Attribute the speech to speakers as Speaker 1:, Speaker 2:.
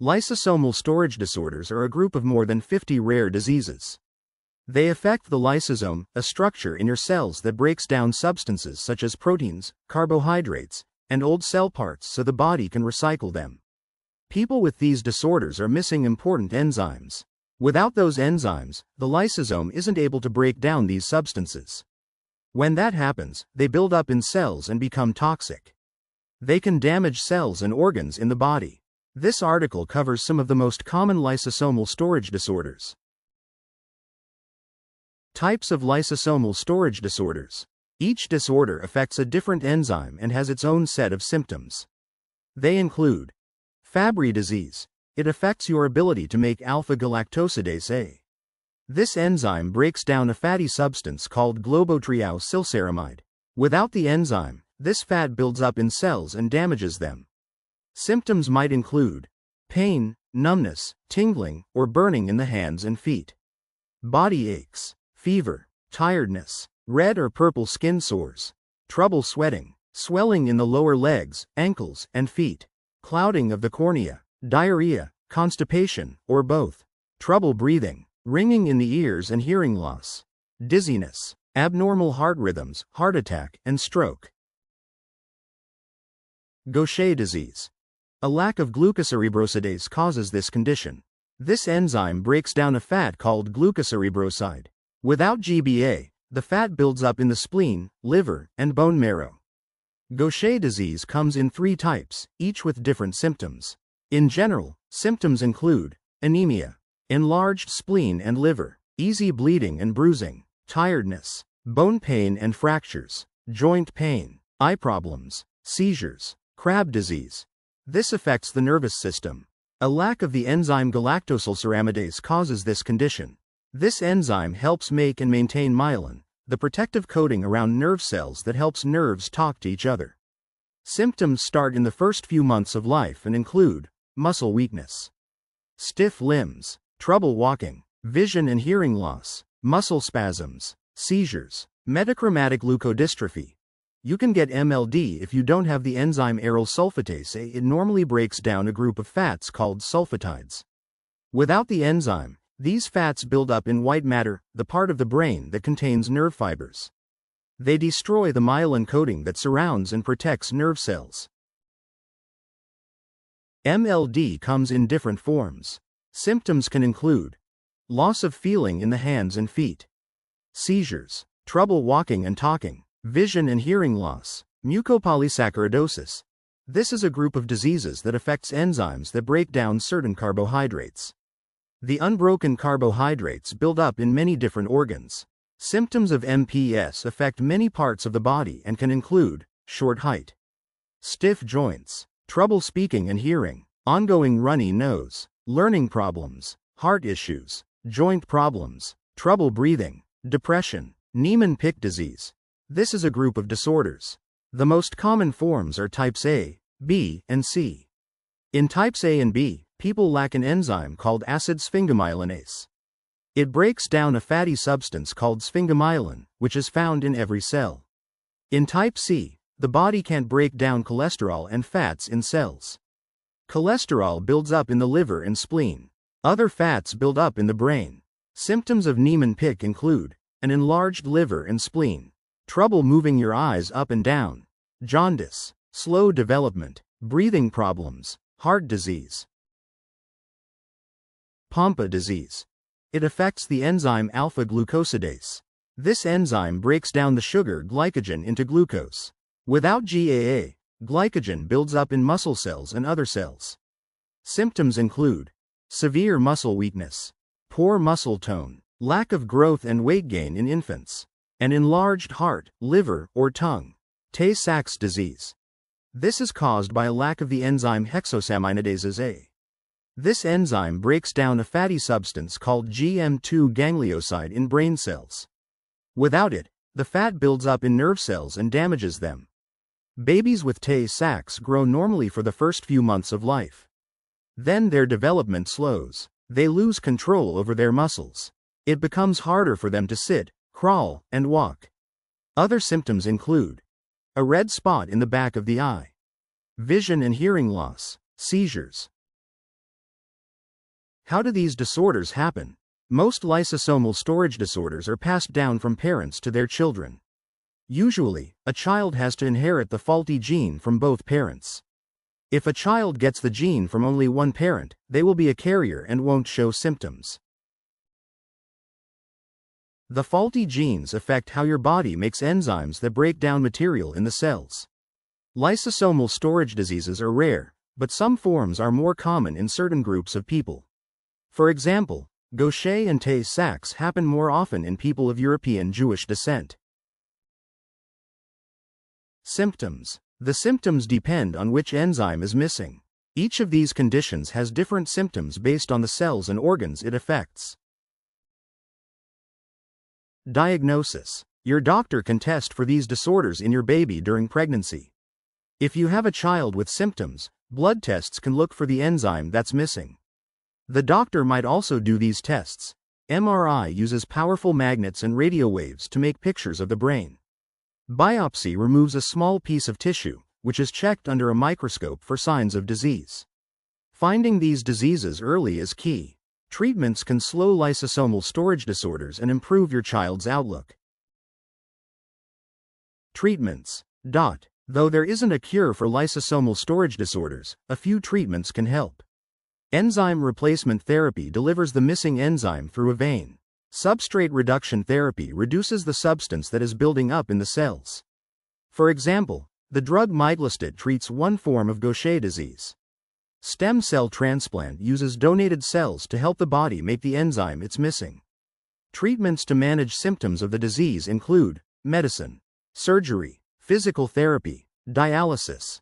Speaker 1: Lysosomal storage disorders are a group of more than 50 rare diseases. They affect the lysosome, a structure in your cells that breaks down substances such as proteins, carbohydrates, and old cell parts so the body can recycle them. People with these disorders are missing important enzymes. Without those enzymes, the lysosome isn't able to break down these substances. When that happens, they build up in cells and become toxic. They can damage cells and organs in the body. This article covers some of the most common lysosomal storage disorders. Types of lysosomal storage disorders. Each disorder affects a different enzyme and has its own set of symptoms. They include Fabry disease. It affects your ability to make alpha-galactosidase A. This enzyme breaks down a fatty substance called globotriaosylceramide. Without the enzyme, this fat builds up in cells and damages them. Symptoms might include pain, numbness, tingling, or burning in the hands and feet. Body aches, fever, tiredness, red or purple skin sores, trouble sweating, swelling in the lower legs, ankles, and feet, clouding of the cornea, diarrhea, constipation, or both, trouble breathing, ringing in the ears and hearing loss, dizziness, abnormal heart rhythms, heart attack, and stroke. Gaucher disease. A lack of glucocerebrosidase causes this condition. This enzyme breaks down a fat called glucocerebroside. Without GBA, the fat builds up in the spleen, liver, and bone marrow. Gaucher disease comes in 3 types, each with different symptoms. In general, symptoms include anemia, enlarged spleen and liver, easy bleeding and bruising, tiredness, bone pain and fractures, joint pain, eye problems, seizures, Crab disease. This affects the nervous system. A lack of the enzyme galactosylceramidase causes this condition. This enzyme helps make and maintain myelin, the protective coating around nerve cells that helps nerves talk to each other. Symptoms start in the first few months of life and include muscle weakness, stiff limbs, trouble walking, vision and hearing loss, muscle spasms, seizures, metachromatic leukodystrophy. You can get MLD if you don't have the enzyme aryl sulfatase A. It normally breaks down a group of fats called sulfatides. Without the enzyme, these fats build up in white matter, the part of the brain that contains nerve fibers. They destroy the myelin coating that surrounds and protects nerve cells. MLD comes in different forms. Symptoms can include loss of feeling in the hands and feet, seizures, trouble walking and talking, vision and hearing loss, mucopolysaccharidosis. This is a group of diseases that affects enzymes that break down certain carbohydrates. The unbroken carbohydrates build up in many different organs. Symptoms of MPS affect many parts of the body and can include short height, stiff joints, trouble speaking and hearing, ongoing runny nose, learning problems, heart issues, joint problems, trouble breathing, depression, Niemann-Pick disease. This is a group of disorders. The most common forms are types A, B, and C. In types A and B, people lack an enzyme called acid sphingomyelinase. It breaks down a fatty substance called sphingomyelin, which is found in every cell. In type C, the body can't break down cholesterol and fats in cells. Cholesterol builds up in the liver and spleen. Other fats build up in the brain. Symptoms of Niemann-Pick include an enlarged liver and spleen, trouble moving your eyes up and down, jaundice, slow development, breathing problems, heart disease. Pompe disease. It affects the enzyme alpha-glucosidase. This enzyme breaks down the sugar glycogen into glucose. Without GAA, glycogen builds up in muscle cells and other cells. Symptoms include severe muscle weakness, poor muscle tone, lack of growth and weight gain in infants, an enlarged heart, liver, or tongue. Tay-Sachs disease. This is caused by a lack of the enzyme hexosaminidase A. This enzyme breaks down a fatty substance called GM2 ganglioside in brain cells. Without it, the fat builds up in nerve cells and damages them. Babies with Tay-Sachs grow normally for the first few months of life. Then their development slows. They lose control over their muscles. It becomes harder for them to sit, crawl, and walk. Other symptoms include a red spot in the back of the eye, vision and hearing loss, seizures, How do these disorders happen? Most lysosomal storage disorders are passed down from parents to their children. Usually, a child has to inherit the faulty gene from both parents. If a child gets the gene from only one parent, they will be a carrier and won't show symptoms. The faulty genes affect how your body makes enzymes that break down material in the cells. Lysosomal storage diseases are rare, but some forms are more common in certain groups of people. For example, Gaucher and Tay-Sachs happen more often in people of European Jewish descent. Symptoms. The symptoms depend on which enzyme is missing. Each of these conditions has different symptoms based on the cells and organs it affects. Diagnosis. Your doctor can test for these disorders in your baby during pregnancy. If you have a child with symptoms, blood tests can look for the enzyme that's missing. The doctor might also do these tests. MRI uses powerful magnets and radio waves to make pictures of the brain. Biopsy removes a small piece of tissue, which is checked under a microscope for signs of disease. Finding these diseases early is key. Treatments can slow lysosomal storage disorders and improve your child's outlook. Treatments. Though there isn't a cure for lysosomal storage disorders, a few treatments can help. Enzyme replacement therapy delivers the missing enzyme through a vein. Substrate reduction therapy reduces the substance that is building up in the cells. For example, the drug miglustat treats one form of Gaucher disease. Stem cell transplant uses donated cells to help the body make the enzyme it's missing. Treatments to manage symptoms of the disease include medicine, surgery, physical therapy, dialysis.